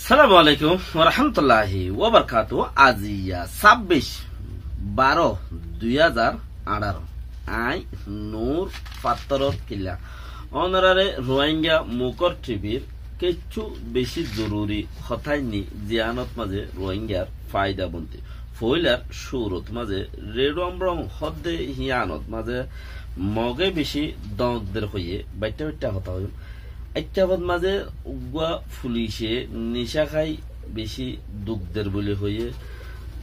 আসসালামু আলাইকুম ওয়া রাহমাতুল্লাহি ওয়া বারাকাতুহু। আজিয়া 26/12/2018 আই নূর পাত্তরর কিল্লা অনারারে রোহিঙ্গা মুকর টিভির কিছু বেশি জরুরি কথাইনি জিয়ানত মাঝে রোহিঙ্গার ফায়দা বন্তি ফইলার সুরত মাঝে রেডম্রং হদ্দে হিয়ানত মাঝে মগে বেশি দগদের হইয়ে বাইটা বাইটা হতা হইম একটাবাদ মাঝে উগুয়া পুলিশে নিশা খাই বেশি দুঃখদের বলে হইয়ে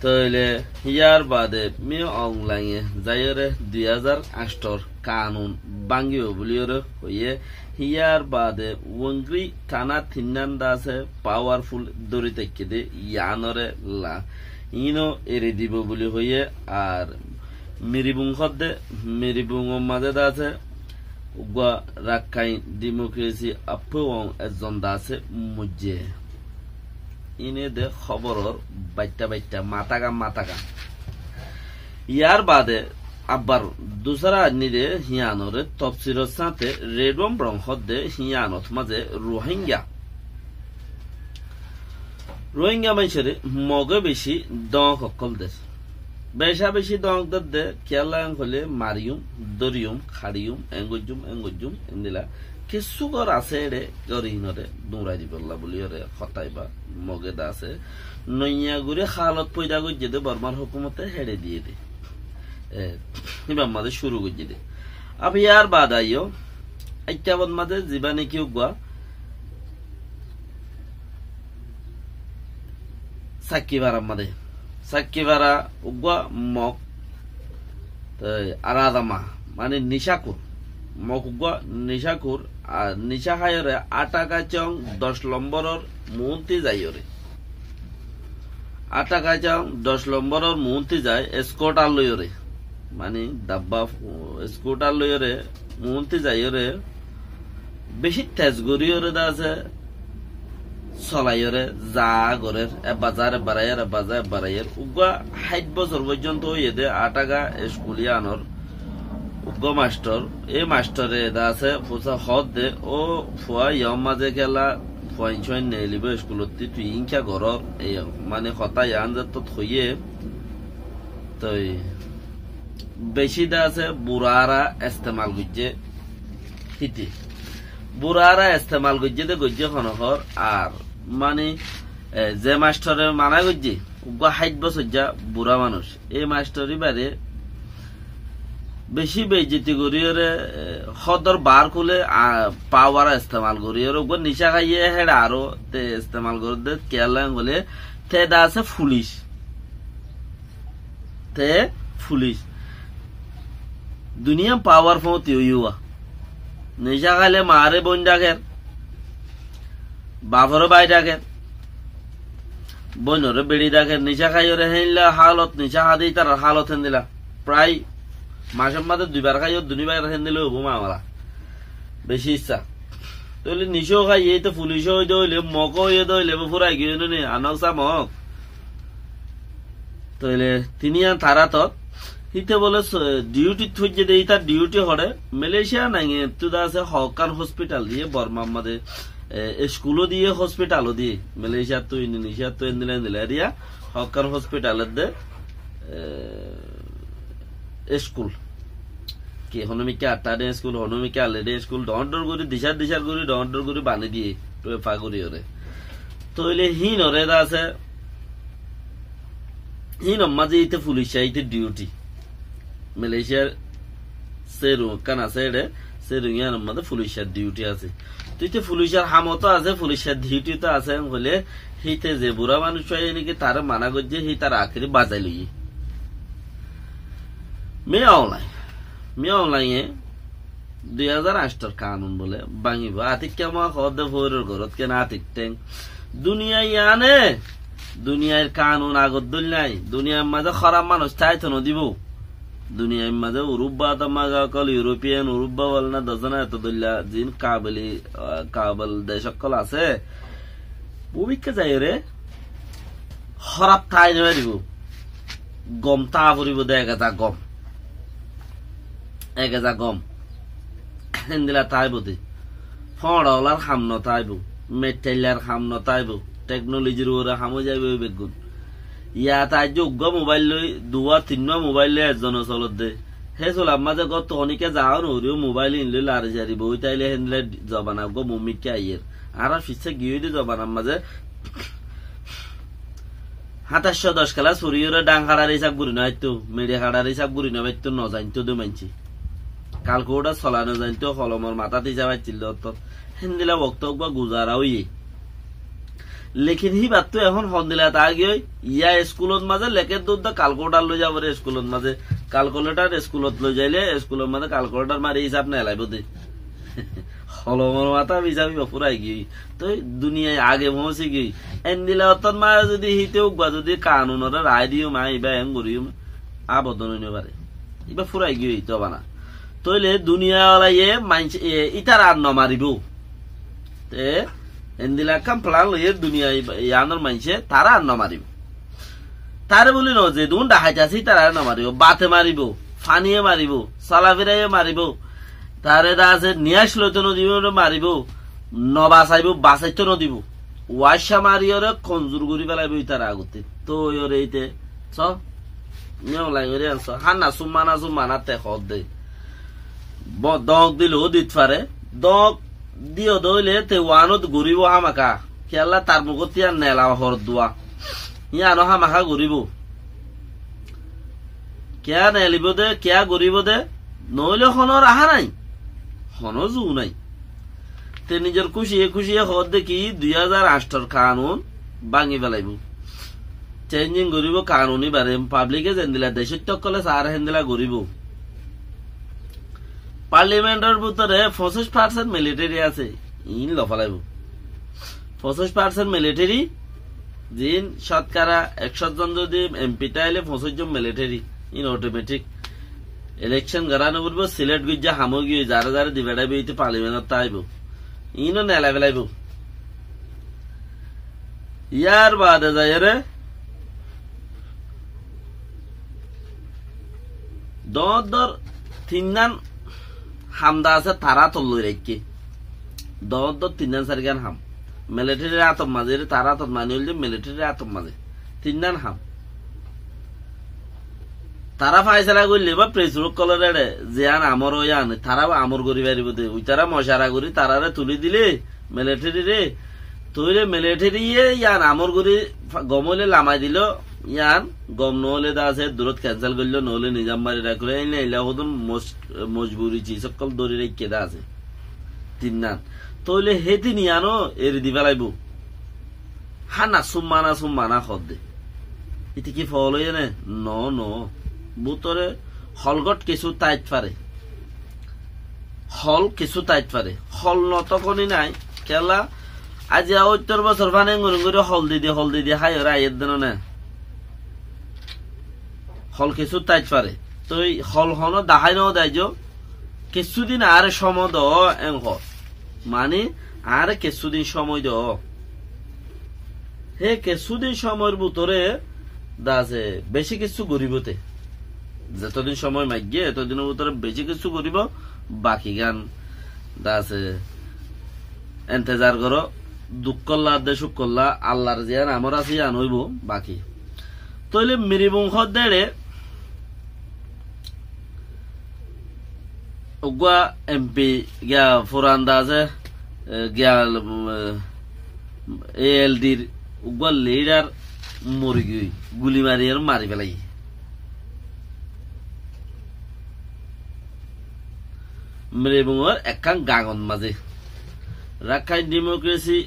তাইলে হিয়ার বাদে মে অনলাইনে যাইরে 2008 কানুন বাঙ্গিও বলিওরে হইয়ে হিয়ার বাদে ওংগ্রি থানা থিন্নান্দা আছে পাওয়ারফুল দড়ি তেকে দে ইয়ানরে লা ইনো এরে দিব বলি হইয়ে আর মিরিবুং হদ্দে মিরিবুং মাঝে আছে উগা রাখাই ডেমোক্রেসি আপওং একজন দাসে মুজে ইনে দে খবরর বাইটা বাইটা মাতাকা ইয়ার বাদে আবার দুসরা নিদে হিয়ানরে তফসিরর সাথে রেডম ব্রংহদ দে হিয়ানত মাঝে রোহিঙ্গা মাইসরে মগে বেশি দং সকল দেশ বেশা বেশি দং দে কেলাং হলে মারিয়ুম দরিয়ুম খাড়িয়ুম এঙ্গুজুম এন্দিলা কিছু কর আছে রে গরিনরে দুরাই দিবল্লা বলি রে হতাইবা মগে দা আছে নইয়া গুরে খালত পয়দা গজ্জে দে বর্মার হুকুমতে হেড়ে দিয়ে দে ইবাম মাঝে শুরু গজ্জে দে আব ইয়ার বাদ আইও আইটাবদ মাঝে জীবানে কি উগা সাকিবারাম মাঝে সাকিবারা উগা মক আরাদামা মানে নিশাকুর মক উগা নিশাকুর আর নিশা হায়রে 8 টাকা চং 10 নম্বরর মুহূর্তে যাইরে 8 টাকা চং 10 নম্বরর মুহূর্তে যায় স্কুটার লইরে মানে ডাব্বা স্কুটার লইরে মুহূর্তে যাইরে বেশি তেজ গরিয়রে দা আছে চলাইরে যা গরের বাজার বাড়াইয়ের উগা 60 বছর পর্যন্ত এদে 8 টাকা স্কুলিয়ানর উগ্র মাস্টার এই মাস্টারে দা আছে ফুসা হদ দে ও ফুয়া ইয়ম মাঝে খেলা ফুয়াইন নেই লিব স্কুলত তুই ইনকা ঘর এই মানে হতাই আনজাত হইয়ে তো বেশি দা আছে বুড়ারা ইস্তেমাল গুজে হিতি বুড়ারা ইস্তেমাল গুজে দে গুজে খনহর আর মানে যে মাস্টারে মানা গুজে উগা 60 বছর যা বুড়া মানুষ এই মাস্টারি বারে বেশি বেজিতি করিয়রে হদর বার খুলে পাওয়ার ইস্তেমাল করিয়র ওগর নিশা খাইয়ে হেড আরো তে ইস্তেমাল করে দে কেলা বলে তে দা আছে পুলিশ দুনিয়া পাওয়ার ফো তিউয়া নিশা খাইলে মারে বোন ডাকের বাফর বাই ডাকের বোনরে বেড়ি ডাকের নিশা খাইয়রে হেইলা হালত নিশা হাদি তার হালত হেন দিলা প্রায় মাসের মাঝে 2 বার খাইও 2 বার হেন দিলে হবো মামলা বেশি ইচ্ছা তাহলে নিশো খাই এই তো পুলিশও হইতে হইলে মক হইয়ে দইলে ফুরাই গিয়ে নে আনকসা মক তাহলে তিনি তারা তত হিতে বলে ডিউটি থুজে দেই তার ডিউটি হরে মালয়েশিয়া নাই তুদা আছে হকার হসপিটাল দিয়ে বর্মা মাঝে স্কুলও দিয়ে হসপিটালও দিয়ে মালয়েশিয়া তো ইন্দোনেশিয়া তো এন্দিলা দিয়া হকার হসপিটালের দে স্কুল কি হনমিকে 8টা ডে স্কুল হনমিকে আলেডে স্কুল ডন্ডর করি দিশার করি ডন্ডর করি বানি দিয়ে টোফা করি ওরে তইলে হিন ওরে দা আছে হিন মাঝে ইতে পুলিশ আইতে ডিউটি মালয়েশিয়ার সেরু কান আছে রে সেরুঙ্গিয়ার মধ্যে পুলিশের ডিউটি আছে তুইতে পুলিশের হামতো আছে পুলিশের ডিউটি তো আছে বলে হিতে যে বুড়া মানুষ হয় নাকি তার মানা করছে হি তার আখরি বাজাই লই মে অনলাইনে 2008 কানুন বলে বাঙিব আতিক কেমন হদে ভোরের ঘরত কেন আতিক টেং দুনিয়ার কানুন আগত দল নাই দুনিয়ার মাঝে খারাপ মানুষ চাইতো নদিব দুনিয়ার মাঝে উরুব্বা তামাগা কল ইউরোপিয়ান উরুব্বা বল না দজনা এত দল্লা জিন কাবল দেশ সকল আছে ভূমিকা যাই রে খারাপ ঠাই নয় দিব গম তা ফুরিব দে 1000 গম হেন্দিলা তাইব দে ফড়লার খাম নতাইব মেটাইলার খাম নতাইব টেকনোলজির ওরা হামো যাইবে বেগুন ইয়া তাই যোগ্য মোবাইল লই 2-3 মোবাইল লই একজন চলত দে হে চলাম মাঝে গত অনেকে যাও নরিও মোবাইল ইনলে লারে জারি বই তাইলে হেনলে জবানা গো মমিকে আইয়ের আর ফিসে গিয়ে দি জবানার মাঝে 2710 খেলা সরিয়রে ডাং হাড়ার হিসাব করি না হয়তো মেডে হাড়ার হিসাব করি না হয়তো ন জানতো দে মানছি কালকে ওটা চলানো জানতো কলমর মাথা হিসাব আইছিল হেন্দিলা বক্তব্য গুজারা হইয়ে লেকিন হি বাত তো এখন হন্দিলা তা গিয়ে ইয়া স্কুলত মাঝে লেখের দুধ ক্যালকুলেটার লই যাব রে স্কুলত মাঝে ক্যালকুলেটার স্কুলত লই যাইলে স্কুলের মাঝে ক্যালকুলেটার মারি হিসাব না লাইব দে হলমর মাথা হিসাবই পুরাই গিয়ে তো দুনিয়ায় আগে পৌঁছে গিয়ে এন্দিলা অতন মা যদি হিতে উকবা যদি কানুনের রায় দিও মা ইবা এম করিও আবদন হইতে পারে ইবা ফুরাই গিয়ে তো বানা তইলে দুনিয়া ওলাইয়ে মাইন ইতার আর নমারিব তে এন্দিলা কাম প্লান লইয়ে দুনিয়া ইয়ানোর মাইনছে তারা আর নমারিব তারে বলি ন যে দুন ডাহাইতাছি তারা আর নমারিব বাতে মারিব ফানিয়ে মারিব সালাফিরাইয়ে মারিব তারে আছে নিয়াস লইতে নদিব মারিব নবা চাইব বাঁচাইতে নদিব ওয়াশা মারিয়রে কঞ্জুর করি পেলাইব তার আগতে তো ওরে এইতে চ নেওলাই করে আনছ হান্না সুমানা তে খদ দে দক দিলেও দিত পারে দক দিও দইলে তে ওয়ানত ঘুরিব হামাকা খেলা তার মুখত ইয়ার নেলা হর দোয়া ইয়ানো হামাকা ঘুরিব কেয়া নেলিব দে কেয়া ঘুরিব দে নইলে হনর আহা নাই হনো জু নাই তে নিজের খুশিয়ে হদ দেখি 2008 কানুন ভাঙি পেলাইব চেঞ্জিং করিব কানুনি বারে পাবলিকে জেন্দিলা দেশত্য কলে সার হেন্দিলা করিব পার্লিমেন্টের ভিতরে 25% মিলিটারি আছে ইন লফালাইব 25% মিলিটারি জিন শতকরা 100 জন যদি এমপি তাইলে 25 জন মিলিটারি ইন অটোমেটিক ইলেকশন গড়ানো করবো সিলেট গুজ্জা হামগি যারা যারা দিবেড়াইবে ইতে পার্লিমেন্ট তাইব ইনো নেলা বেলাইব ইয়ার বাদে যায় রে দর তিননান হামদা আছে তারা তল্লই রেখে দর তিননান সারিগান হাম মিলিটারির আতম মাঝে তারা আতম মানি হইলে মিলিটারির আতম মাঝে তিননান হাম তারা ফাইসলা করলে বা প্রেসরুক কলরে জিয়ান আমর ইয়ান তারা আমর করি পারিব দে ওই তারা মশারা করি তারারে তুলি দিলে মিলিটারি রে তৈরে মিলিটারি ইয়ান আমর করি গমলে লামাই দিল ইয়ান গম নহলে দা আছে দূরত ক্যান্সেল করলো নহলে নিজাম মারি রাখলো এলা হদন মজবুরি চি সকল দরি রেখে দা আছে তিন তৈলে হেতি নিয়ানো এরি দিবা লাইব হানা সুম্মানা খদ দে ইতি কি ফল হয়ে নে ন বুতরে হলগট কিছু টাইট পারে হল কিছু টাইট পারে হল নতকনি নাই কেলা আজি 70 বছর ফানে করে হল দি হাই রায়ের দেন না হল কিছু টাইট পারে তো হল হন দাহাই ন দাইজ কিছুদিন আর সময় দ মানে আর কিছুদিন সময় দ হে কিছুদিন সময়ের ভিতরে দাসে বেশি কিছু গরিবতে যতদিন সময় মাগিয়ে এতদিনের ভিতরে বেশি কিছু করিব বাকি গান দাসে এন্তেজার করো দুঃখ করলা সুখ করলা আল্লাহর জিয়ান আমার আছে আন হইব বাকি তইলে মিরিবংশ দেড়ে উগা এমপি গিয়া ফুরান দাসে গিয়া এএলডির উগা লিডার মরি গই গুলি মারি পেলাই মেরেবুঙর একখান গাগন মাঝে রাখাইন ডেমোক্রেসি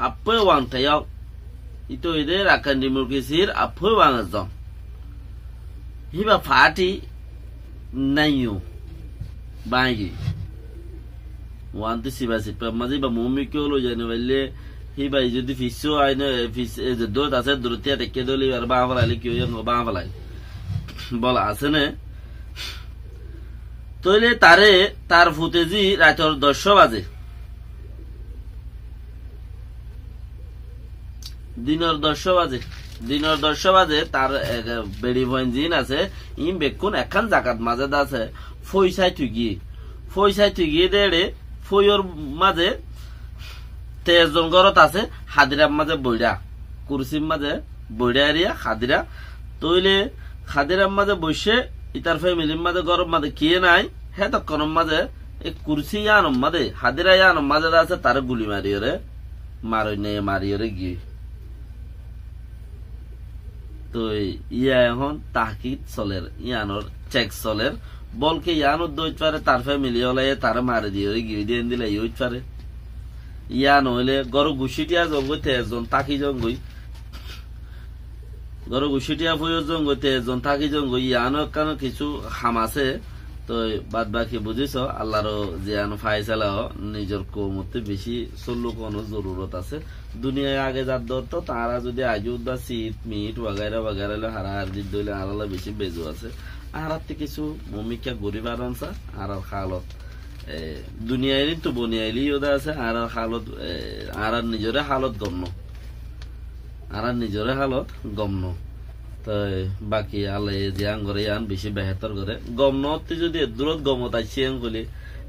আপে ওয়াংটাইয়াও ইতো এদের রাখাইন ডেমোক্রেসির আপে ওয়াংজন হিবা ফাটি নাইও বাঙ্গি ওয়ান্তে সিবা সিপা মাঝে বা মমি কেউ লো জানে বললে হিবা যদি ফিসও আইনে ফিস দোত আছে দূরতিয়া দেখে দলি আর বাঁ ফেলাইলে কেউ বাঁ ফেলাই বলা আছে না তইলে তারে তার ফুতেজি রাতর 10 বাজে দিনের 10 বাজে তার বেড়ি ভয়েন জিন আছে ইম বেকুন একখান জাকাত মাঝে আছে ফইসাই তুই গিয়ে দেড়ে ফইর মাঝে 13 জন ঘরত আছে হাদিরার মাঝে বইরা কুরসির মাঝে বইড়ারিয়া খাদিরা তৈলে খাদিরার মাঝে বসে ইতার ফ্যামিলির মাঝে গরম মাঝে কিয়ে নাই হে তখন মাঝে এই কুরসি ইয়ানোর মাঝে হাদিরা ইয়ানোর মাঝে আছে তার গুলি মারিয়রে মারিয়রে গিয়ে তো ইয়া এখন তাহকিক চলের ইয়ানোর চেক চলের বলকে ইয়ানোর দইতে পারে তার ফ্যামিলি হলে তার মারে দিয়ে গিয়ে দিয়ে দিলে ইউজ পারে ইয়া নহলে গরু গুছিটিয়া জঙ্গইতে এজন তাকি জঙ্গই গরু গুছিটিয়া ফুয়ের জঙ্গইতে এজন তাকি জঙ্গই ইয়ানো কানো কিছু হাম আছে তো বাদ বাকি বুঝিস আল্লাহর জিয়ানো ফাইসালা নিজের কৌমতে বেশি চললো কোনো জরুরত আছে দুনিয়ায় আগে যার ধরতো তারা যদি আজুদা শীত মিট ওয়াগাইরা ওয়াগাইরা হারাহার দিত দইলে আলাদা বেশি বেজু আছে আর কিছু মমিকা গরিব আনসা আর খালত দুনিয়ায় তো বনিয়াইলি ওদা আছে আর হালত আর নিজরে হালত গমন তো বাকি আল্লাহ জিয়ান করে ইয়ান বেশি বেহতর করে গমন যদি দূরত গমত আসিয়ান গলি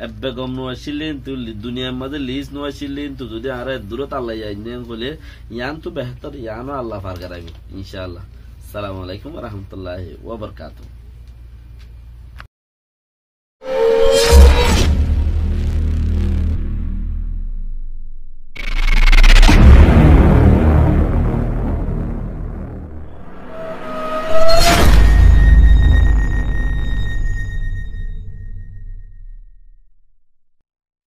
এবে গমন আসিলেন তো দুনিয়ার মাঝে লিজ নো আসিলেন তো যদি আর দূরত আল্লাহ ইয়ান গলে ইয়ান তো বেহতর ইয়ানও আল্লাহ পার করাইব ইনশাআল্লাহ। আসসালামু আলাইকুম ওয়া রাহমাতুল্লাহি ওয়া বারাকাতুহু।